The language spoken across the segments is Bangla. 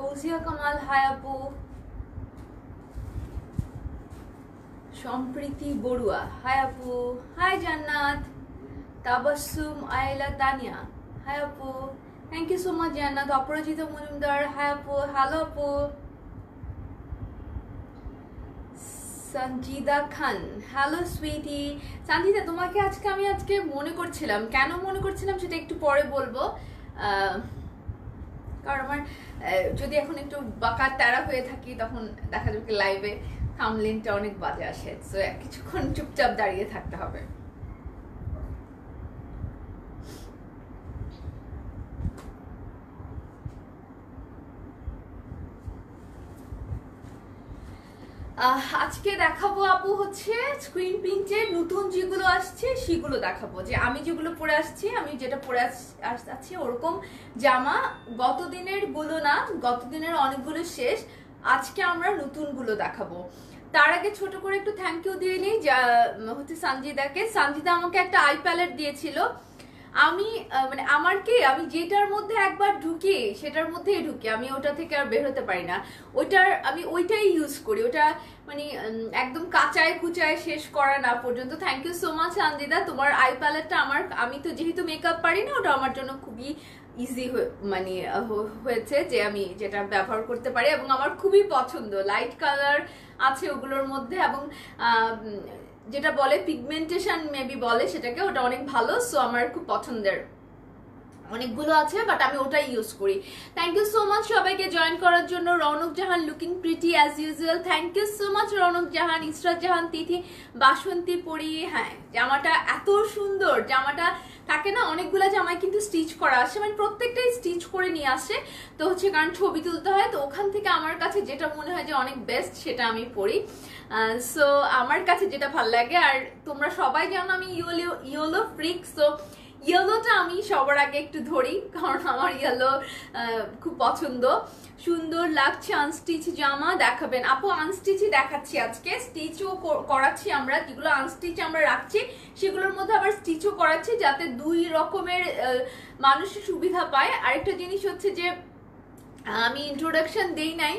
ফৌজিয়া কামাল হাই আপু, সম্প্রীতি বড়ুয়া হাই আপু, হাই জান্নাত, তাবাসসুম আইলা তানিয়া হাই আপু, থ্যাংক ইউ সো মাচ জান্নাত। অপরাজিতা মজুমদার হাই আপু, হ্যালো আপু। সঞ্জিদা খান হ্যালো সুইটি। সঞ্জিদা তোমাকে আজকে মনে করছিলাম, কেন মনে করছিলাম সেটা একটু পরে বলবো, কারণ আমার যদি এখন একটু বাঁকা ট্যারা হয়ে থাকি তখন দেখা যাবে লাইভে থাম্বনেইলটা অনেক বাজে আসে, সো কিছুক্ষণ চুপচাপ দাঁড়িয়ে থাকতে হবে। আজকে দেখাবো আপু হচ্ছে স্ক্রিন প্রিন্টের নতুন যেগুলো আসছে সেগুলো দেখাবো, যে আমি যেগুলো পরে আসছি, আমি যেটা পরে আসছি ওরকম জামা গত দিনের গুলো না, গত দিনের অনেকগুলো শেষ, আজকে আমরা নতুনগুলো দেখাবো। তার আগে ছোট করে একটু থ্যাংক ইউ দিয়ে নিই হচ্ছে সঞ্জিদাকে। সঞ্জিদা আমাকে একটা আই প্যালেট দিয়েছিল, আমি মানে আমার কি, আমি যেটার মধ্যে একবার ঢুকি সেটার মধ্যেই ঢুকি, আমি ওটা থেকে আর বের হতে পারি না, আমি ওইটাই ইউজ করি, ওটা মানে একদম কাঁচায় কুচায় শেষ করা না পর্যন্ত। Thank you so much Sanjida, তোমার আই প্যালেটটা আমি তো যেহেতু মেকআপ পারি না, ওটা আমার জন্য খুবই ইজি মানে হয়েছে যে আমি যেটা ব্যবহার করতে পারি, এবং আমার খুবই পছন্দ, লাইট কালার আছে ওগুলোর মধ্যে, এবং যেটা বলে পিগমেন্টেশন মেবি বলে সেটাকে, ওটা অনেক ভালো, সো আমার খুব পছন্দের অনেকগুলো আছে, বাট আমি ওটাই ইউজ করি। থ্যাংক ইউ সো মাচ সবাইকে জয়েন করার জন্য। Rounak Jahan looking pretty as usual, thank you so much Rounak Jahan. Israt Jahan Tithi, বাসন্তী পরি, হ্যাঁ জামাটা এত সুন্দর, জামাটা থাকে না অনেকগুলো জামায় কিন্তু স্টিচ করা আসে, মানে প্রত্যেকটাই স্টিচ করে নিয়ে আসে, তো হচ্ছে কারণ ছবি তুলতে হয়, তো ওখান থেকে আমার কাছে যেটা মনে হয় যে অনেক বেস্ট সেটা আমি পরি, সো আমার কাছে যেটা ভাল লাগে। আর তোমরা সবাই জানো আমি ইয়েলো ফ্রিক, সো ইয়েলোটা আমি সবার আগে একটু ধরি, কারণ আমার ইয়েলো খুব পছন্দ। সুন্দর লাগছে আনস্টিচ জামা, দেখাবেন আপু? আনস্টিচই দেখাচ্ছি আজকে, স্টিচও করাচ্ছি আমরা, যেগুলো আনস্টিচ আমরা রাখছি সেগুলোর মধ্যে আবার স্টিচও করাচ্ছি, যাতে দুই রকমের মানুষের সুবিধা পায়। আরেকটা জিনিস হচ্ছে যে আমি ইন্ট্রোডাকশন দেই নাই,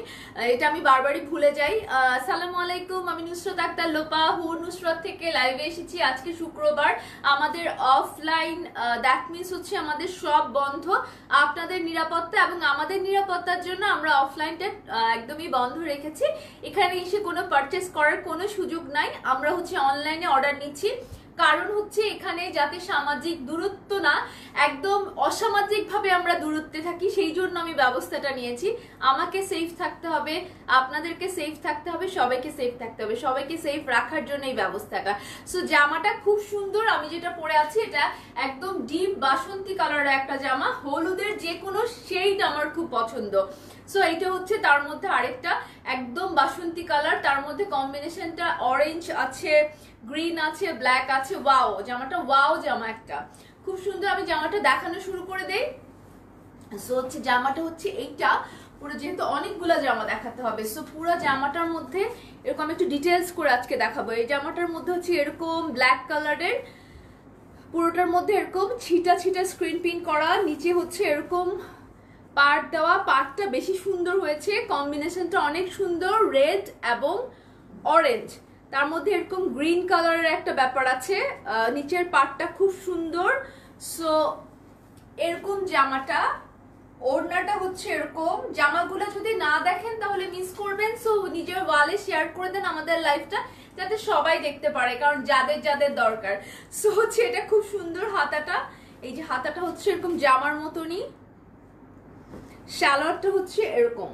এটা আমি বারবারই ভুলে যাই। আসসালামু আলাইকুম, আমি নুসরাত আক্তার লোপা, নুসরাত থেকে লাইভে এসেছি। আজকে শুক্রবার, আমাদের অফলাইন, দ্যাট মিনস হচ্ছে আমাদের সব বন্ধ, আপনাদের নিরাপত্তা এবং আমাদের নিরাপত্তার জন্য আমরা অফলাইনটা একদমই বন্ধ রেখেছি। এখানে এসে কোনো পারচেস করার কোনো সুযোগ নাই, আমরা হচ্ছে অনলাইনে অর্ডার নিচ্ছি, কারণ হচ্ছে এখানে যাতে সামাজিক দূরত্ব না, একদম অসামাজিক ভাবে আমরা দূরত্বে থাকি, সেই জন্য আমি ব্যবস্থাটা নিয়েছি। আমাকে সেফ থাকতে হবে, আপনাদেরকে সেফ থাকতে হবে, সবাইকে সেফ থাকতে হবে, সবাইকে সেফ রাখার জন্য এই ব্যবস্থাটা। সো জামাটা খুব সুন্দর, আমি যেটা পরে আছি এটা একদম ডিপ বাসন্তী কালারের একটা জামা, হলুদের যে কোনো শেড আমার খুব পছন্দ। সো এইটা হচ্ছে তার মধ্যে আরেকটা একদম বাসন্তী কালার, তার মধ্যে কম্বিনেশনটা অরেঞ্জ আছে, গ্রিন আছে, ব্ল্যাক আছে, ওয়াও জামাটা, ওয়াও জামা একটা খুব সুন্দর। আমি জামাটা দেখানো শুরু করে দেই। সো হচ্ছে জামাটা হচ্ছে এইটা পুরো, যেহেতু অনেকগুলা জামা দেখাতে হবে, সো পুরো জামাটার মধ্যে এরকম একটু ডিটেলস করে আজকে দেখাবো। এই জামাটার মধ্যে হচ্ছে এরকম ব্ল্যাক কালারের, পুরোটার মধ্যে এরকম ছিটা ছিটা স্ক্রিন প্রিন্ট করা, নিচে হচ্ছে এরকম পার্ট দেওয়া, পার্টটা বেশি সুন্দর হয়েছে, কম্বিনেশনটা অনেক সুন্দর, রেড এবং অরেঞ্জ, তার মধ্যে এরকম গ্রিন কালারের একটা ব্যাপার আছে, নিচের পার্টটা খুব সুন্দর। সো এরকম জামাটা, ওড়নাটা হচ্ছে এরকম। জামাগুলো যদি না দেখেন তাহলে মিস করবেন, সো নিজের ওয়ালে শেয়ার করে দেন আমাদের লাইভটা, যাতে সবাই দেখতে পারে, কারণ যাদের যাদের দরকার। সো হচ্ছে এটা খুব সুন্দর, হাতাটা, এই যে হাতাটা হচ্ছে এরকম জামার মতনই, শালোয়ারটা হচ্ছে এরকম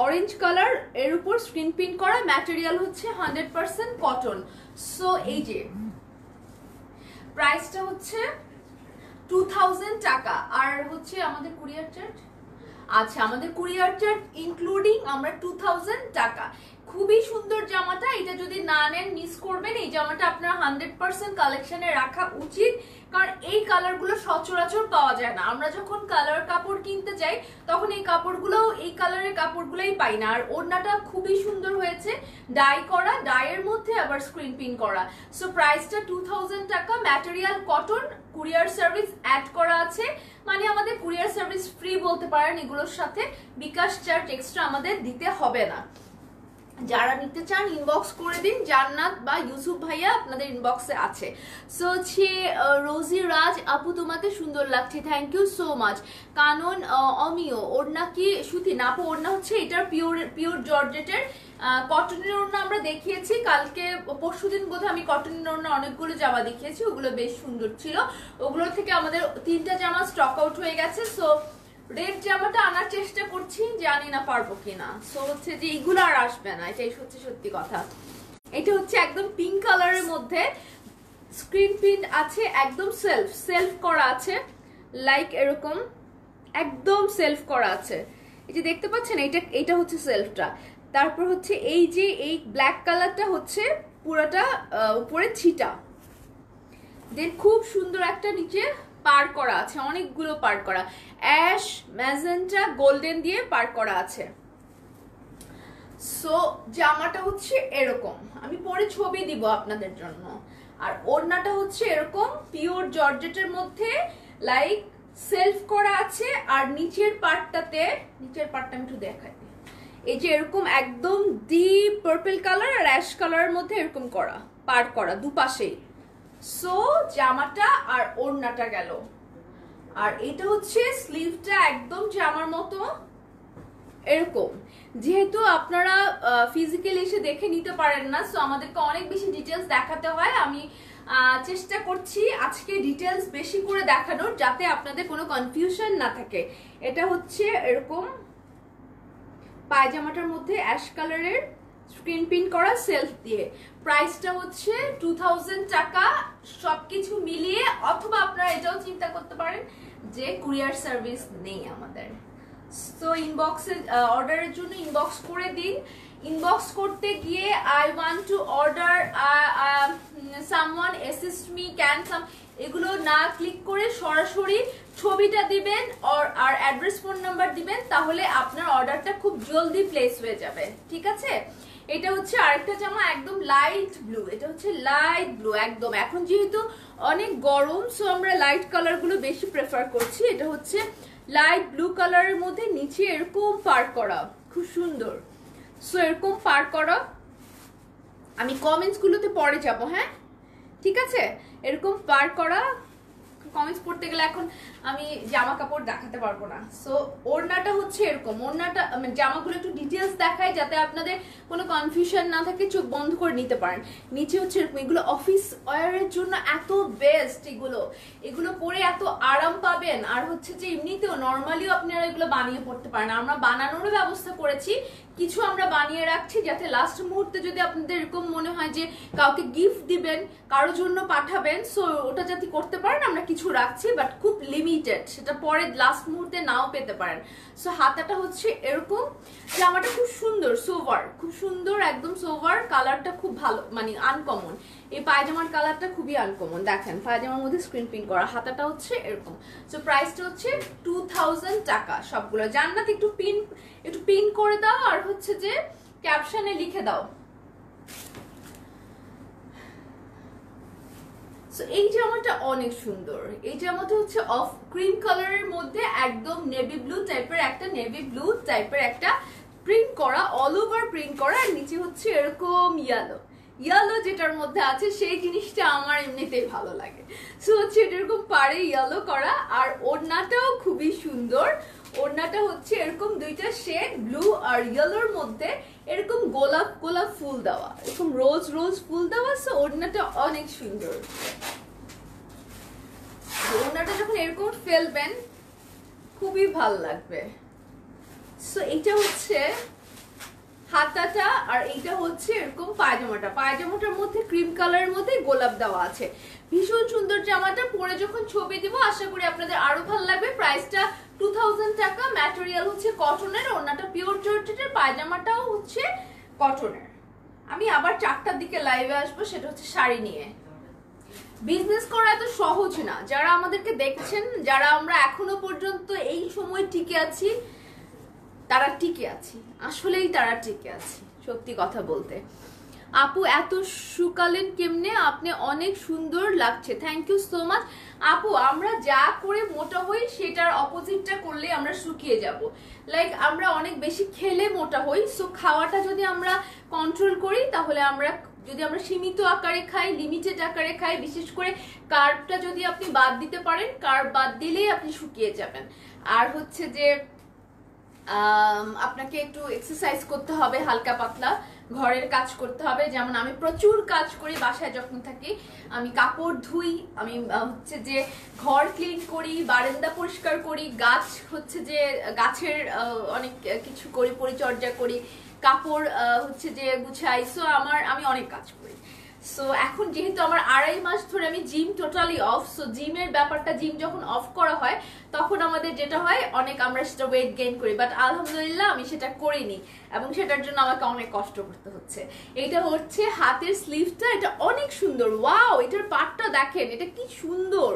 অরেঞ্জ কালার, এর উপর স্ক্রিন প্রিন্ট করা, ম্যাটেরিয়াল হচ্ছে 100% কটন। সো এই যে প্রাইসটা হচ্ছে 2000 টাকা, আর হচ্ছে আমাদের কুরিয়ার চার্জ, আচ্ছা আমাদের কুরিয়ার চার্জ ইনক্লুডিং আমরা 2000 টাকা। খুবই সুন্দর জামাটা, এটা যদি না নেন মিস করবেন। এই জামাটা আপনার 100% কালেকশনে রাখা উচিত, কারণ এই কালারগুলো সচরাচর পাওয়া যায় না। আমরা যখন কালার কাপড় কিনতে যাই যাই তখন এই কাপড়গুলো, এই কালারের কাপড়গুলোই পাই না। আর ওড়নাটা খুবই সুন্দর হয়েছে, ডাই করা, ডাইয়ের মধ্যে আবার স্ক্রিন প্রিন্ট করা। সো প্রাইসটা 2000 টাকা, material cotton, courier service add করা আছে, মানে আমাদের কুরিয়ার সার্ভিস ফ্রি বলতে পারেন। এগুলোর সাথে বিকাশ চার্জ এক্সট্রা আমাদের দিতে হবে না। যারা নিতে চান ইনবক্স করে দিন, জান্নাত বা ইউসুফ ভাইয়া আপনাদের ইনবক্সে আছে। সো হচ্ছে রোজি রাজ আপু তোমাকে সুন্দর লাগছে, থ্যাংক ইউ সো মাচ। কানন অমিও, ওড়না কি সুতি না আপু? ওড়না হচ্ছে এটার পিওর জর্জেটের কটনের ওড়না আমরা দেখিয়েছি কালকে, পরশুদিন বোধহয় আমি কটনের ওড়না অনেকগুলো জামা দেখিয়েছি, ওগুলো বেশ সুন্দর ছিল। ওগুলোর থেকে আমাদের 3টা জামা স্টক আউট হয়ে গেছে। সো রেড জামাটা আনার চেষ্টা করছি, জানি না পারবো কিনা। সো হচ্ছে যে এগুলো আর আসবে না, এটাই হচ্ছে সত্যি কথা। এটা হচ্ছে একদম পিঙ্ক কালারের মধ্যে স্ক্রিন প্রিন্ট আছে, একদম সেলফ করা আছে, লাইক এরকম একদম সেলফ করা আছে। এই যে দেখতে পাচ্ছেন, এটা হচ্ছে সেলফটা। তারপর হচ্ছে এই যে এই ব্ল্যাক কালারটা হচ্ছে পুরোটা উপরে ছিটা, দেন খুব সুন্দর একটা নিচে পার করা আছে, অনেকগুলো পার করা, অ্যাশ ম্যাজেন্টা গোল্ডেন দিয়ে পার করা আছে। সো জামাটা হচ্ছে এরকম, আমি পরে ছবি দিব আপনাদের জন্য। আর ওড়নাটা হচ্ছে এরকম পিওর জর্জেটের মধ্যে লাইক সেলফ করা আছে। আর নিচের পার্টটা আমি একটু দেখাই, এই যে এরকম একদম ডিপ পার্পল কালার আর অ্যাশ কালারের মধ্যে এরকম করা পার করা দুপাশেই। সো জামাটা আর ওড়নাটা গেল। আর এটা হচ্ছে স্লিভটা একদম জামার মতো এরকম। যেহেতু আপনারা ফিজিক্যালি এসে দেখে নিতে পারেন না, সো আমাদেরকে অনেক বেশি ডিটেলস দেখাতে হয়। আমি চেষ্টা করছি আজকে ডিটেলস বেশি করে দেখানোর, যাতে আপনাদের কোনো কনফিউশন না থাকে। এটা হচ্ছে এরকম পায়জামাটার মধ্যে অ্যাশ কালারের স্ক্রিন প্রিন্ট করা সেলফ দিয়ে। প্রাইসটা হচ্ছে 2000 টাকা সবকিছু মিলিয়ে। অথবা আপনারা এটাও চিন্তা করতে পারেন যে কুরিয়ার সার্ভিস নেই আমাদের। সো ইনবক্সে অর্ডারের জন্য ইনবক্স করে দিন। ইনবক্স করতে গিয়ে I want to order, someone assist me, can some, এগুলো না ক্লিক করে সরাসরি ছবিটা দিবেন আর অ্যাড্রেস ফোন নাম্বার দিবেন, তাহলে আপনার অর্ডারটা খুব জলদি প্লেস হয়ে যাবে। ঠিক আছে? এটা হচ্ছে আরেকটা জামা, একদম লাইট ব্লু। এটা হচ্ছে লাইট ব্লু একদম। এখন যেহেতু অনেক গরম, সো আমরা লাইট কালার গুলো বেশি প্রেফার করছি। এটা হচ্ছে লাইট ব্লু কালারের মধ্যে নিচে এরকম পার করা, খুব সুন্দর। সো এরকম পার করা, আমি কমেন্টস গুলোতে পরে যাব, হ্যাঁ ঠিক আছে? এরকম পার করা কমেন্টস পড়তে গেলে এখন আমি জামা কাপড় দেখাতে পারবো না। সো ওড়নাটা হচ্ছে এরকম। ওড়নাটা জামাগুলো একটু ডিটেলস দেখায় যাতে আপনাদের কোনো কনফিউশন না থাকে, চোখ বন্ধ করে নিতে পারেন। নিচে হচ্ছে এরকম, এগুলো অফিস ওয়্যারের জন্য এত বেস্ট, এগুলো পরে এত আরাম পাবেন। আর হচ্ছে যে এমনিতেও নর্মালিও আপনারা এগুলো বানিয়ে পড়তে পারেন। আমরা বানানোরও ব্যবস্থা করেছি, কিছু আমরা বানিয়ে রাখছি, যাতে লাস্ট মুহূর্তে যদি আপনাদের এরকম মনে হয় যে কাউকে গিফট দিবেন, কারোর জন্য পাঠাবেন, সো ওটা যাতে করতে পারেন আমরা কিছু রাখছি, বাট খুব লিমিটেড, সেটা পরে লাস্ট মুহূর্তে নাও পেতে পারেন। সো হাতাটা হচ্ছে এরকম। জামাটা খুব সুন্দর, সোভার, খুব সুন্দর একদম সোভার। কালারটা খুব ভালো, মানে আনকমন। এই পায়জামার কালারটা খুবই আনকমন। দেখেন পায়জামার মধ্যে স্ক্রিন প্রিন্ট করা, হাতাটা হচ্ছে এরকম। সো প্রাইসটা হচ্ছে 2000 টাকা সবগুলো। জান্নাত একটু পিন করে দাও, আর হচ্ছে যে ক্যাপশনে লিখে দাও। এই জামাটা অনেক সুন্দর। এই জামাটা হচ্ছে অফ ক্রিম কালারের মধ্যে একদম নেভি ব্লু টাইপের একটা প্রিন্ট করা, অল ওভার প্রিন্ট করা। আর নিচে হচ্ছে এরকম ইয়েলো যেটার মধ্যে আছে সেই জিনিসটা আমার এমনিতেই ভালো লাগে। সো হচ্ছে এরকম পাড়ে ইয়েলো করা। আর ওড়নাটাও খুবই সুন্দর। ওড়নাটা হচ্ছে এরকম দুইটা শেড, ব্লু আর ইয়েলোর মধ্যে এরকম গোলাপ ফুল দেওয়া, এরকম রোজ ফুল দেওয়া। সো ওড়নাটা অনেক সুন্দর। ওড়নাটা যখন এরকম ফেলবেন খুবই ভাল লাগবে। সো এটা হচ্ছে হাতাটা, আর এইটা হচ্ছে এরকম পায়জামাটার মধ্যে ক্রিম কালারের মধ্যে গোলাপ দেওয়া আছে। ভীষণ সুন্দর জামাটা। পরে যখন ছবি দিব আশা করি আপনাদের আরো ভালো লাগবে। প্রাইসটা 2000 টাকা। ম্যাটেরিয়াল হচ্ছে কটনের, ওড়নাটা পিওর জর্জেটের, পায়জামাটাও হচ্ছে কটনের। আমি আবার 4টার দিকে লাইভে আসবো, সেটা হচ্ছে শাড়ি নিয়ে। বিজনেস করা এত সহজ না। যারা আমাদেরকে দেখছেন, যারা আমরা এখনো পর্যন্ত এই সময় টিকে আছি, তারা টিকে আছি, আসলেই তারা টিকে আছি, সত্যি কথা বলতে। আপু এত শুকালেন কেমনে? আপনি অনেক সুন্দর লাগছে, থ্যাংক ইউ সো মাচ। আপু আমরা যা করে মোটা হই সেটার অপোজিটটা করলে আমরা শুকিয়ে যাব। লাইক আমরা অনেক বেশি খেলে মোটা হই, সো খাওয়াটা যদি আমরা কন্ট্রোল করি, তাহলে আমরা যদি আমরা সীমিত আকারে খাই, লিমিটেড আকারে খাই, বিশেষ করে কার্বটা যদি আপনি বাদ দিতে পারেন, কার্ব বাদ দিলেই আপনি শুকিয়ে যাবেন। আর হচ্ছে যে আপনাকে একটু এক্সারসাইজ করতে হবে, হালকা পাতলা ঘরের কাজ করতে হবে। যেমন আমি প্রচুর কাজ করি বাসায় যখন থাকি, আমি কাপড় ধুই, আমি হচ্ছে যে ঘর ক্লিন করি, বারান্দা পরিষ্কার করি, গাছ হচ্ছে যে গাছের অনেক কিছু করি, পরিচর্যা করি, কাপড় হচ্ছে যে গুছাই। সো আমি অনেক কাজ করি। সো এখন যেহেতু আমার 2.5 মাস ধরে আমি জিম টোটালি অফ, সো জিমের ব্যাপারটা, জিম যখন অফ করা হয় তখন আমাদের যেটা হয় অনেক আমরা সেটা ওয়েট গেইন করি, বাট আলহামদুলিল্লাহ আমি সেটা করিনি এবং সেটার জন্য আমাকে অনেক কষ্ট করতে হচ্ছে। এটা হচ্ছে হাতের স্লিভটা, এটা অনেক সুন্দর, ওয়াও এটার পাটটা দেখেন, এটা কি সুন্দর,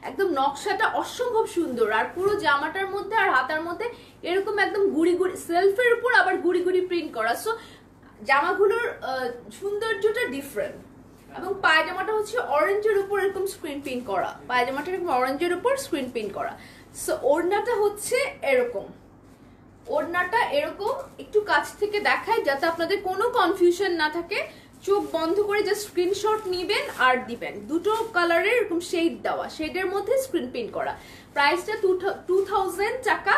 একদম নকশাটা অসম্ভব সুন্দর। আর পুরো জামাটার মধ্যে আর হাতার মধ্যে এরকম একদম গুড়ি গুড়ি সেলফের উপর আবার গুড়ি গুড়ি প্রিন্ট করা, সো জামাগুলোর সৌন্দর্যটা ডিফারেন্ট। এবং পায়জামাটা হচ্ছে অরেঞ্জের উপর এরকম স্ক্রিন প্রিন্ট করা, পায়জামাটা এরকম অরেঞ্জের উপর স্ক্রিন প্রিন্ট করা। সো ওড়নাটা হচ্ছে এরকম, ওড়নাটা এরকম, একটু কাছ থেকে দেখায় যাতে আপনাদের কোনো কনফিউশন না থাকে। চোখ বন্ধ করে জাস্ট স্ক্রিনশট নিবেন আর দিবেন। দুটো কালারের এরকম শেড দেওয়া, শেডের মধ্যে স্ক্রিন প্রিন্ট করা। প্রাইসটা 2000 টাকা।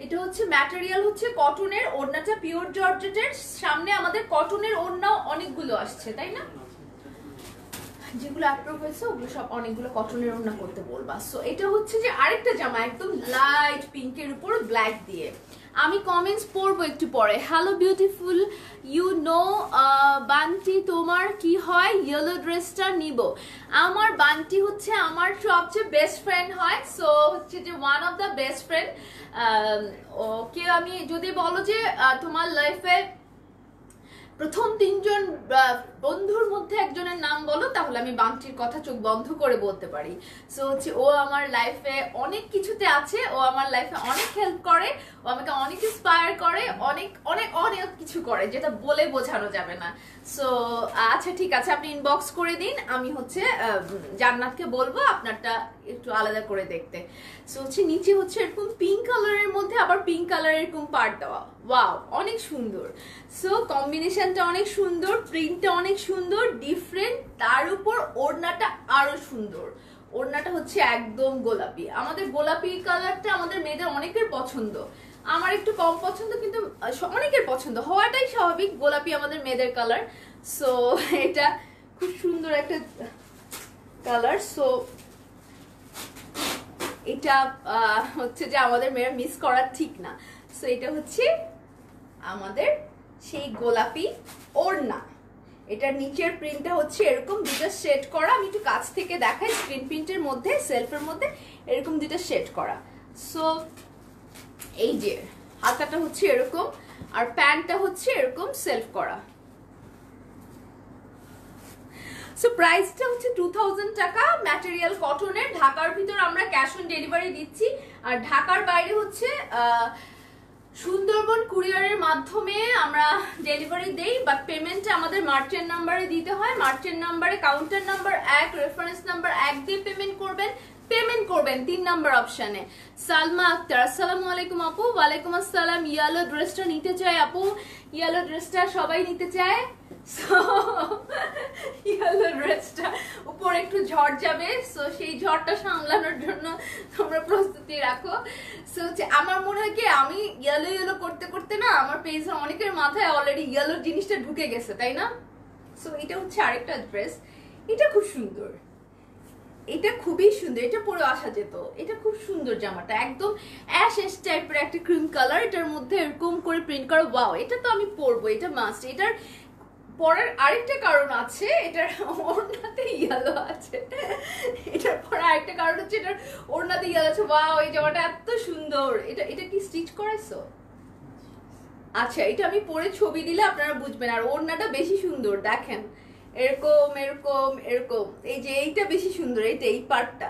এটা হচ্ছে ম্যাটেরিয়াল হচ্ছে কটনের, ওড়নাটা পিওর জর্জেটের। সামনে আমাদের কটনের ওড়নাও অনেকগুলো আসছে, তাই না? যেগুলো অ্যাপ্রুভ হয়েছে ওগুলো সব অনেকগুলো কটনের ওড়না করতে বলবা। সো এটা হচ্ছে যে আরেকটা জামা একদম লাইট পিঙ্কের উপর ব্ল্যাক দিয়ে। আমি কমেন্টস পড়বো একটু পরে। Hello beautiful, you know Bunty তোমার কি হয়? ইয়েলো ড্রেসটা নিব। আমার বান্টি হচ্ছে আমার সবচেয়ে বেস্ট ফ্রেন্ড হয়, সো হচ্ছে যে one of the best friend. Okay আমি যদি বলো যে তোমার লাইফে প্রথম 3 জন বন্ধুর মধ্যে একজনের নাম বলো, তাহলে আমি বান্টির কথা চোখ বন্ধ করে বলতে পারি। সো হচ্ছে ও আমার লাইফে অনেক কিছুতে আছে, ও আমার লাইফে অনেক হেল্প করে, ও আমাকে অনেক ইন্সপায়ার করে, অনেক অনেক অনেক কিছু করে যেটা বলে বোঝানো যাবে না। সো আচ্ছা ঠিক আছে, আপনি ইনবক্স করে দিন, আমি হচ্ছে জান্নাতকে বলবো আপনারটা একটু আলাদা করে দেখতে। সো হচ্ছে নিচে হচ্ছে এরকম পিঙ্ক কালারের মধ্যে আবার পিঙ্ক কালারের এরকম পার্ট দেওয়া, ওয়াও অনেক সুন্দর। সো কম্বিনেশনটা অনেক সুন্দর, প্রিন্টটা অনেক সুন্দর, ডিফারেন্ট, তার উপর ওড়নাটা আরো সুন্দর। ওড়নাটা হচ্ছে একদম গোলাপি, আমাদের গোলাপি কালারটা আমাদের মেয়েদের অনেকের পছন্দ, আমার একটু কম পছন্দ কিন্তু অনেকের পছন্দ হওয়াটাই স্বাভাবিক, গোলাপি আমাদের মেয়েদের কালার। সো এটা খুব সুন্দর একটা কালার। সো এটা হচ্ছে যে আমাদের মেয়েরা মিস করা ঠিক না। সো এটা হচ্ছে আমাদের সেই গোলাপি ওড়না। এটার নিচের প্রিন্টটা হচ্ছে এরকম দুটো শেড করা, আমি একটু কাছ থেকে দেখাই, স্ক্রিন প্রিন্টের মধ্যে সেলফের মধ্যে এরকম দুটো শেড করা। সো এই যে হাতাটা হচ্ছে এরকম আর প্যান্টটা হচ্ছে এরকম সেলফ করা। সো প্রাইসটা হচ্ছে 2000 টাকা, ম্যাটেরিয়াল কটনের। ঢাকার ভিতর আমরা ক্যাশ অন ডেলিভারি দিচ্ছি, আর ঢাকার বাইরে হচ্ছে সুন্দরবন কুরিয়ারের মাধ্যমে আমরা ডেলিভারি দেই, বাট পেমেন্টটা আমাদের মার্চেন্ট নাম্বারে দিতে হয়। মার্চেন্ট নাম্বারে কাউন্টার নাম্বার 1, রেফারেন্স নাম্বার 1 দিয়ে পেমেন্ট করবেন। 3 নাম্বার অপশনে। সালমা আক্তার, আসসালামু আলাইকুম আপু। ওয়ালাইকুম আসসালাম। ইয়েলো ড্রেসটা নিতে চাই আপু, ইয়েলো ড্রেসটা সবাই নিতে চায়। ইয়েলো ড্রেসটা উপর একটু ঝড় যাবে, সো সেই ঝড়টা সামলানোর জন্য তোমরা প্রস্তুতি রাখো। সো আমার মনে হয় কি আমি ইয়েলো করতে করতে না আমার পেজে অনেকের মাথায় অলরেডি ইয়েলো জিনিসটা ঢুকে গেছে, তাই না? সো এটা হচ্ছে আরেকটা ড্রেস, এটা খুব সুন্দর, এটা খুবই সুন্দর, এটা পরে আসা যেত। এটা খুব সুন্দর জামাটা, একদম অ্যাশ টাইপের একটা ক্রিম কালার, এটার মধ্যে এরকম করে প্রিন্ট করা, ওয়াও এটা তো আমি পরবো, এটা মাস্ট। এটার পরার আরেকটা কারণ আছে, এটার ওড়নাতে ইয়েলো আছে। এটার পরে আরেকটা কারণ হচ্ছে এটার ওড়নাতে ইয়েলো আছে, ওয়াও এই জামাটা এত সুন্দর। এটা কি স্টিচ করেছো? আচ্ছা, এটা আমি পরে ছবি দিলে আপনারা বুঝবেন। আর ওড়নাটা বেশি সুন্দর, দেখেন এরকম এরকম এরকম, এই যে এইটা বেশি সুন্দর, এইটা এই পার্টটা।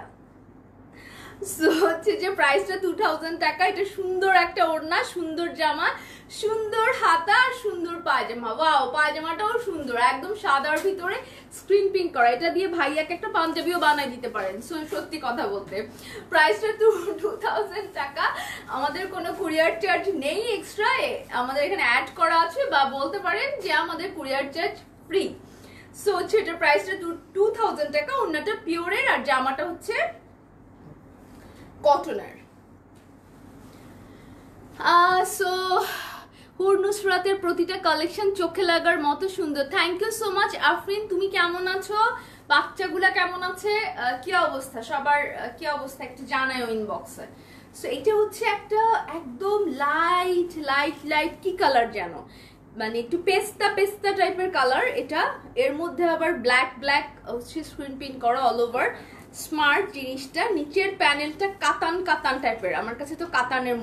সো হচ্ছে যে প্রাইসটা 2000 টাকা। এটা সুন্দর একটা ওড়না, সুন্দর জামা, সুন্দর হাতা আর সুন্দর পায়জামা। ওয়াও, পায়জামাটাও সুন্দর, একদম সাদার ভিতরে স্ক্রিন প্রিন্ট করা। এটা দিয়ে ভাইয়াকে একটা পাঞ্জাবিও বানাই দিতে পারেন। সো সত্যি কথা বলতে প্রাইসটা 2000 টাকা। আমাদের কোনো কুরিয়ার চার্জ নেই এক্সট্রা, আমাদের এখানে অ্যাড করা আছে, বা বলতে পারেন যে আমাদের কুরিয়ার চার্জ ফ্রি। সো হচ্ছে এটার প্রাইসটা 2000 টাকা। ওড়নাটা পিওরের আর জামাটা হচ্ছে কটনের। সো নুসরাতের প্রতিটা কালেকশন চোখে লাগার মতো সুন্দর। Thank you so much Afrin. তুমি কেমন আছো? বাচ্চাগুলা কেমন আছে? কি অবস্থা সবার, কি অবস্থা একটু জানাও ইনবক্সে। সো এটা হচ্ছে একটা একদম লাইট লাইট লাইট কি কালার যেন, মানে একটু পেস্তা পেস্তা টাইপের কালার এটা। এর মধ্যে আবার ব্ল্যাক ব্ল্যাক হচ্ছে স্ক্রিন প্রিন্ট করা অল ওভার। স্মার্ট জিনিসটা, নিচের প্যানেলটা কাতান কাতান টাইপের, আমার কাছে তো কাতানের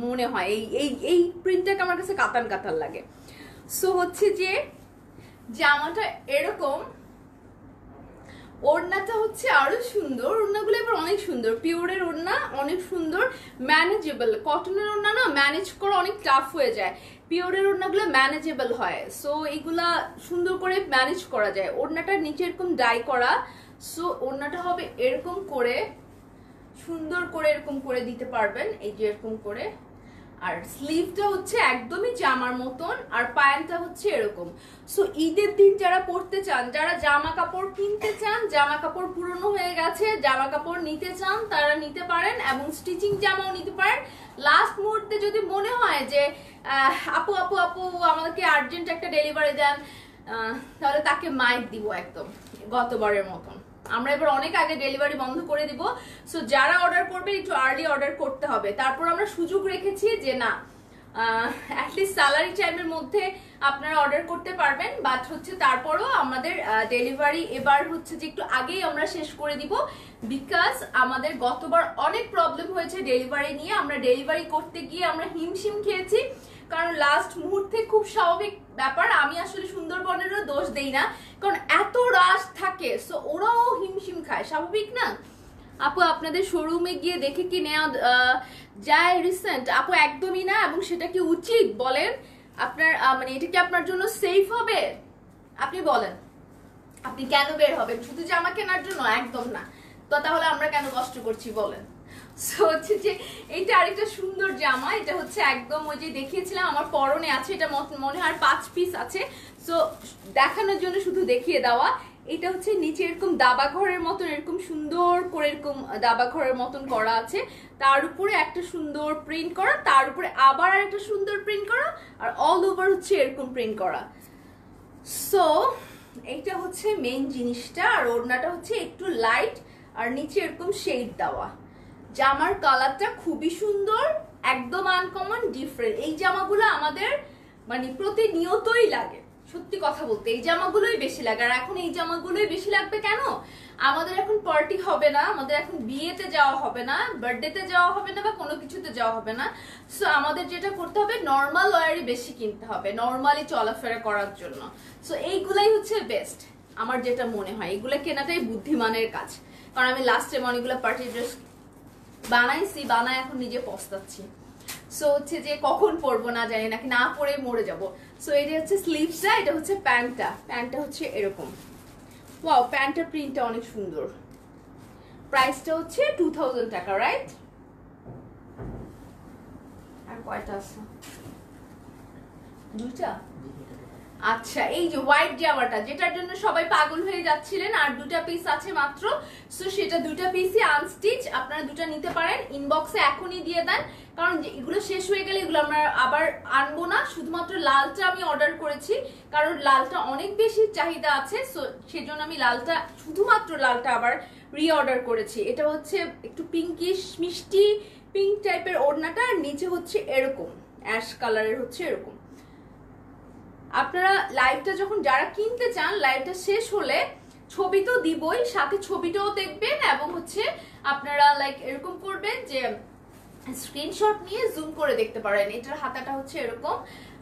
মনে হয় এই এই এই প্রিন্টটাকে আমার কাছে কাতান কাতান লাগে। সো হচ্ছে যে জামাটা এরকম, ওড়নাটা হচ্ছে আরো সুন্দর। ওড়নাগুলো এবার অনেক সুন্দর, পিওরের ওড়না, অনেক সুন্দর, ম্যানেজেবল। কটনের ওড়না না ম্যানেজ করা অনেক টাফ হয়ে যায়, পিওরের ওড়নাগুলো ম্যানেজেবল হয়। সো এইগুলা সুন্দর করে ম্যানেজ করা যায়। ওড়নাটার নিচে এরকম ডাই করা। সো ওড়নাটা হবে এরকম করে, সুন্দর করে এরকম করে দিতে পারবেন, এই যে এরকম করে। আর স্লিভটা হচ্ছে একদমই জামার মতন, আর প্যান্টটা হচ্ছে এরকম। সো ঈদের দিন যারা পরতে চান, যারা জামা কাপড় কিনতে চান, জামা কাপড় পুরনো হয়ে গেছে, জামা কাপড় নিতে চান, তারা নিতে পারেন, এবং স্টিচিং জামাও নিতে পারেন। লাস্ট মুহূর্তে যদি মনে হয় যে আপু আপু আপু আমাকে আর্জেন্ট একটা ডেলিভারি দেন, তাহলে তাকে মাইক দিব একদম গতবারের মতন। আমরা এবার অনেক আগে ডেলিভারি বন্ধ করে দিব। সো যারা অর্ডার করবে একটু আর্লি অর্ডার করতে হবে। তারপর আমরা সুযোগ রেখেছি যে না, অ্যাটলিস্ট স্যালারি টাইমের মধ্যে আপনারা অর্ডার করতে পারবেন, বাট হচ্ছে তারপরও আমাদের ডেলিভারি এবার হচ্ছে যে একটু আগেই আমরা শেষ করে দিব, বিকজ আমাদের গতবার অনেক প্রবলেম হয়েছে ডেলিভারি নিয়ে। আমরা ডেলিভারি করতে গিয়ে আমরা হিমশিম খেয়েছি, কারণ লাস্ট মুহূর্তে, খুব স্বাভাবিক ব্যাপার। আমি আসলে সুন্দরবনেরও দোষ দেই না, কারণ এত রাশ থাকে, সো ওরাও হিমশিম খায়, স্বাভাবিক না? আপু আপনাদের শোরুমে গিয়ে দেখে কি নেওয়া যায় রিসেন্ট? আপু একদমই না, এবং সেটা কি উচিত বলেন? আপনার মানে এটা কি আপনার জন্য সেফ হবে? আপনি বলেন, আপনি কেন বের হবেন শুধু জামা কেনার জন্য? একদম না। তো তাহলে আমরা কেন কষ্ট করছি বলেন? সো হচ্ছে যে এইটা আরেকটা সুন্দর জামা। এটা হচ্ছে একদম ওই যে দেখিয়েছিলাম আমার পরনে আছে, এটা মনে হয় 5 পিস আছে। সো দেখানোর জন্য শুধু দেখিয়ে দেওয়া। এটা হচ্ছে নিচে এরকম দাবা ঘরের মতন, এরকম সুন্দর করে এরকম দাবা ঘরের মতন করা আছে, তার উপরে একটা সুন্দর প্রিন্ট করা, তার উপরে আবার একটা সুন্দর প্রিন্ট করা, আর অল ওভার হচ্ছে এরকম প্রিন্ট করা। সো এইটা হচ্ছে মেইন জিনিসটা। আর ওড়নাটা হচ্ছে একটু লাইট, আর নিচে এরকম শেড দেওয়া। জামার কালারটা খুবই সুন্দর, একদম আনকমন, ডিফারেন্ট। এই জামাগুলো আমাদের মানে প্রতিনিয়তই লাগে, সত্যি কথা বলতে এই জামাগুলোই বেশি লাগে। আর এখন এই জামাগুলোই বেশি লাগবে কেন? আমাদের এখন পার্টি হবে না, আমাদের এখন বিয়েতে যাওয়া হবে না, বার্থডেতে যাওয়া হবে না, বা কোনো কিছুতে যাওয়া হবে না। সো আমাদের যেটা করতে হবে, নর্মাল ওয়ারই বেশি কিনতে হবে, নর্মালি চলাফেরা করার জন্য। সো এইগুলাই হচ্ছে বেস্ট, আমার যেটা মনে হয়। এগুলো কেনাটাই বুদ্ধিমানের কাজ, কারণ আমি লাস্ট টাইম অনেকগুলো পার্টি ড্রেস বানাইছি, বানায় এখন নিজে পস্তাচ্ছি। সো হচ্ছে যে কখন পরবো না জানি, নাকি না পরে মরে যাব। সো এটা হচ্ছে স্লিভসটা, এটা হচ্ছে প্যান্টটা। প্যান্টটা হচ্ছে এরকম। ওয়াও, প্যান্টের প্রিন্টটা অনেক সুন্দর। প্রাইসটা হচ্ছে 2000 টাকা, রাইট? আর কয়টা আছে? দুইটা। আচ্ছা, এই যে হোয়াইট জামাটা, যেটার জন্য সবাই পাগল হয়ে যাচ্ছিলেন, আর 2টা পিস আছে মাত্র। সো সেটা 2টা পিসই আনস্টিচ, আপনারা 2টা নিতে পারেন। ইনবক্সে এখনই দিয়ে দেন, কারণ এগুলো শেষ হয়ে গেলে এগুলো আমরা আবার আনবো না। শুধুমাত্র লালটা আমি অর্ডার করেছি, কারণ লালটা অনেক বেশি চাহিদা আছে। সো সেজন্য আমি লালটা, শুধুমাত্র লালটা আবার রিঅর্ডার করেছি। এটা হচ্ছে একটু পিঙ্কিশ মিষ্টি পিঙ্ক টাইপের ওড়নাটা, আর নিচে হচ্ছে এরকম অ্যাশ কালারের হচ্ছে এরকম। আপনারা লাইভটা যখন যারা কিনতে চান, লাইভটা শেষ হলে ছবি তো দিবই, সাথে ছবিটাও দেখবেন, এবং হচ্ছে আপনারা লাইক এরকম করবেন যে স্ক্রিনশট নিয়ে জুম করে দেখতে পারেন। এটার হাতাটা হচ্ছে এরকম,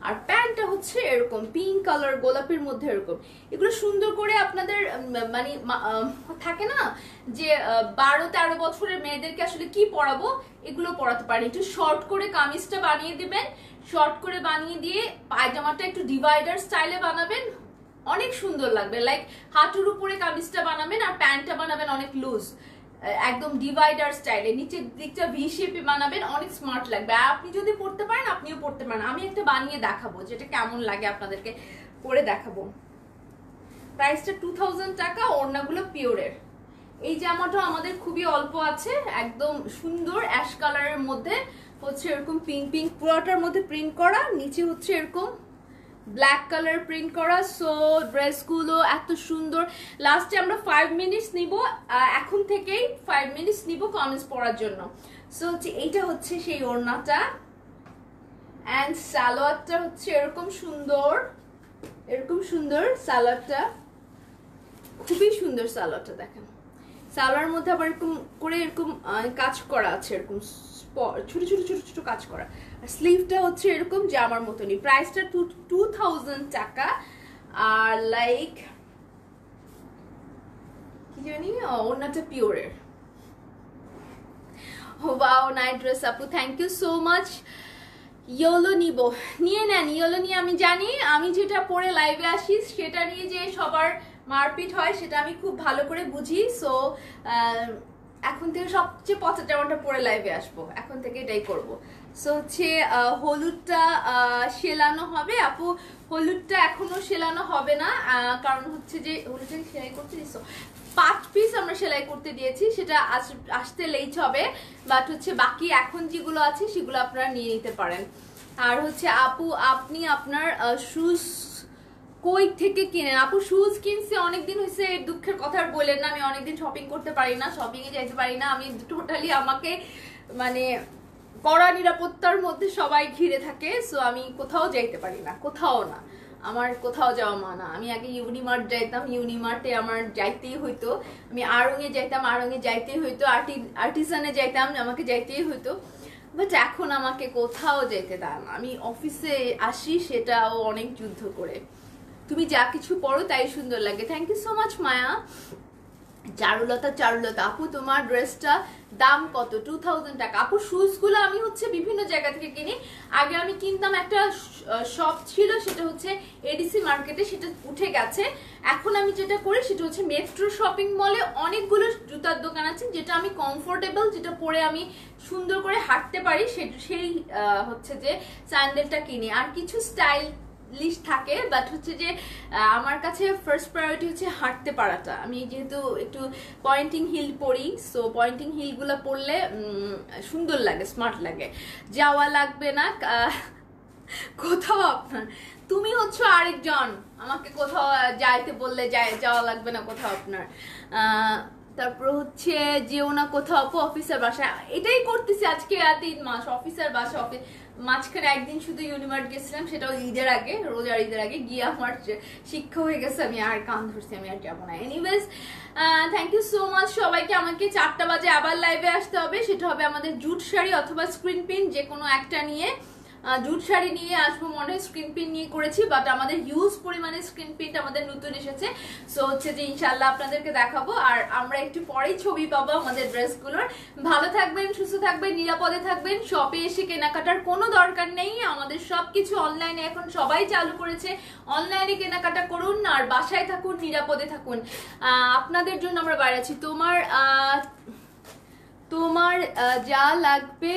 আর প্যান্টটা হচ্ছে এরকম পিঙ্ক কালার, গোলাপের মধ্যে এরকম। এগুলো সুন্দর করে আপনাদের মানে থাকে না যে 12-13 বছরের মেয়েদেরকে আসলে কি পরাবো, এগুলো পরাতে পারেন। একটু শর্ট করে কামিজটা বানিয়ে দিবেন, শর্ট করে বানিয়ে দিয়ে পায়জামাটা একটু ডিভাইডার স্টাইলে বানাবেন, অনেক সুন্দর লাগবে। লাইক হাঁটুর উপরে কামিজটা বানাবেন আর প্যান্টটা বানাবেন অনেক লুজ, একদম ডিভাইডার স্টাইলে, নিচের দিকটা ভি শেপে বানাবেন, অনেক স্মার্ট লাগবে। আর আপনি যদি পড়তে পারেন আপনিও পড়তে পারেন। আমি একটা বানিয়ে দেখাবো যেটা কেমন লাগে, আপনাদেরকে পরে দেখাবো। প্রাইসটা 2000 টাকা, ওড়নাগুলো পিওরের। এই জামাটা আমাদের খুবই অল্প আছে, একদম সুন্দর অ্যাশ কালারের মধ্যে হচ্ছে এরকম পিঙ্ক পিঙ্ক পুরোটার মধ্যে প্রিন্ট করা, নিচে হচ্ছে এরকম ব্ল্যাক কালার প্রিন্ট করা। সো ড্রেসগুলো এত সুন্দর। লাস্টে আমরা 5 মিনিটস নিব, এখন থেকেই 5 মিনিটস নিব কমেন্টস পড়ার জন্য। সো হচ্ছে এইটা হচ্ছে সেই ওড়নাটা, অ্যান্ড সালোয়ারটা হচ্ছে এরকম সুন্দর, এরকম সুন্দর সালোয়ারটা, খুবই সুন্দর সালোয়ারটা। দেখেন সালোয়ারের মধ্যে আবার এরকম করে এরকম কাজ করা আছে, এরকম ছোট ছোট ছোট ছোট কাজ করা। আর স্লিভটা হচ্ছে এরকম জামার মতনই। প্রাইসটা 2000 টাকা। আর লাইক কি জানি, ওড়নাটা পিওরের। ওয়াও, নাইট ড্রেস আপু, thank you so much. Yellow নিব, নিয়ে নেন ইয়েলো নিয়ে। আমি জানি, আমি যেটা পরে লাইভে আসি সেটা নিয়ে যে সবার মারপিট হয় সেটা আমি খুব ভালো করে বুঝি। সো এখন থেকে সবচেয়ে পচা জামাটা পরে লাইভে আসবো, এখন থেকে এটাই করব। সো হচ্ছে হলুদটা সেলানো হবে আপু, হলুদটা এখনো সেলানো হবে না, কারণ হচ্ছে যে হলুদটা সেলাই করতে দিছো 5 পিস আমরা সেলাই করতে দিয়েছি, সেটা আসতে লেট হবে। বাট হচ্ছে বাকি এখন যেগুলো আছে সেগুলো আপনারা নিয়ে নিতে পারেন। আর হচ্ছে আপু আপনি আপনার শুজ কই থেকে কিনেন? আপু শুজ কিনছি অনেকদিন হয়েছে, দুঃখের কথা আর বললেন না। আমি অনেকদিন শপিং করতে পারি না, শপিং এ যাইতে পারি না। আমি টোটালি আমাকে মানে কড়া নিরাপত্তার মধ্যে সবাই ঘিরে থাকে। সো আমি কোথাও যাইতে পারি না, কোথাও না, আমার কোথাও যাওয়া মানা। আমি আগে ইউনিমার্ট যাইতাম, ইউনিমার্টে আমার যাইতেই হইতো। আমি আড়ংয়ে যাইতাম, আড়ংয়ে যাইতেই হইতো। আর্টিসানে যাইতাম, আমাকে যাইতেই হইতো। বাট এখন আমাকে কোথাও যেতে দেয় না। আমি অফিসে আসি সেটাও অনেক যুদ্ধ করে। তুমি যা কিছু পড়ো তাই সুন্দর লাগে। থ্যাংক ইউ সো মাচ মায়া। চারুলতা, চারুলতা আপু তোমার ড্রেসটা দাম কত? 2000 টাকা। আপু শুজগুলো আমি হচ্ছে বিভিন্ন জায়গা থেকে কিনি। আগে আমি কিনতাম, একটা শপ ছিল সেটা হচ্ছে এডিসি মার্কেটে, সেটা উঠে গেছে। এখন আমি যেটা করি সেটা হচ্ছে মেট্রো শপিং মলে অনেকগুলো জুতার দোকান আছে, যেটা আমি কমফোর্টেবল, যেটা পরে আমি সুন্দর করে হাঁটতে পারি, সেই হচ্ছে যে স্যান্ডেলটা কিনি। আর কিছু স্টাইল লিস্ট থাকে, বাট হচ্ছে যে আমার কাছে ফার্স্ট প্রায়োরিটি হচ্ছে হাঁটতে পারাটা। আমি যেহেতু একটু পয়েন্টিং হিল পরি, সো পয়েন্টিং হিলগুলো পরলে সুন্দর লাগে, স্মার্ট লাগে। যাওয়া লাগবে না কোথাও আপনার, তুমি হচ্ছে আরেকজন, আমাকে কোথাও যাইতে বললে যাওয়া লাগবে না কোথাও আপনার। তারপর হচ্ছে যেও না কোথাও আপু অফিসের বাসায়, এটাই করতেছি আজকে 3 মাস অফিসের বাসা। অফিস মাঝখানে একদিন শুধু ইউনিমার্ট গেছিলাম, সেটাও ঈদের আগে, রোজার ঈদের আগে গিয়ে আমার শিক্ষা হয়ে গেছে, আমি আর কান ধরছি, আমি আর যাবো না। Anyways thank you so much সবাইকে। আমাকে 4টা বাজে আবার লাইভে আসতে হবে, সেটা হবে আমাদের জুট শাড়ি অথবা স্ক্রিন প্রিন্ট, যে কোনো একটা নিয়ে। জুট শাড়ি নিয়ে আসবো মনে হয়, স্ক্রিন প্রিন্ট নিয়ে করেছি, বাট আমাদের হিউজ পরিমাণে স্ক্রিন প্রিন্ট আমাদের নতুন এসেছে। সো হচ্ছে যে ইনশাল্লাহ আপনাদেরকে দেখাবো। আর আমরা একটু পরেই ছবি পাবো আমাদের ড্রেসগুলোর। ভালো থাকবেন, সুস্থ থাকবেন, নিরাপদে থাকবেন। শপে এসে কেনাকাটার কোনো দরকার নেই, আমাদের সবকিছু অনলাইনে এখন সবাই চালু করেছে। অনলাইনে কেনাকাটা করুন আর বাসায় থাকুন, নিরাপদে থাকুন। আপনাদের জন্য আমরা বাইরে আছি। তোমার যা লাগবে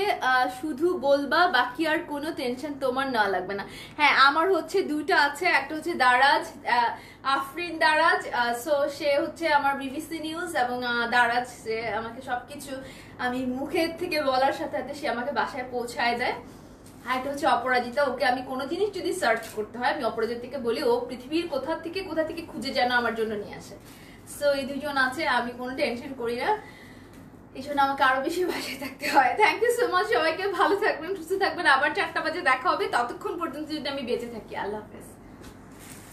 শুধু বলবা, বাকি আর কোনো টেনশন তোমার না লাগবে না। হ্যাঁ, আমার হচ্ছে 2টা আছে, একটা হচ্ছে দারাজ, আফরিন দারাজ। সো সে হচ্ছে আমার বিবিসি নিউজ, এবং দারাজ সে আমাকে সবকিছু আমি মুখের থেকে বলার সাথে সাথে সে আমাকে বাসায় পৌঁছায় দেয়। আর একটা হচ্ছে অপরাজিতা, ওকে আমি কোনো জিনিস যদি সার্চ করতে হয় আমি অপরাজিতাকে বলি, ও পৃথিবীর কোথা থেকে খুঁজে যেন আমার জন্য নিয়ে আসে। সো এই 2জন আছে, আমি কোনো টেনশন করি না, এই জন্য আমাকে আরো বেশি বাসায় থাকতে হয়। থ্যাংক ইউ সো মাচ সবাইকে, ভালো থাকবেন, সুস্থ থাকবেন। আবার 4টা বাজে দেখা হবে, ততক্ষণ পর্যন্ত যদি আমি বেঁচে থাকি। আল্লাহ হাফেজ।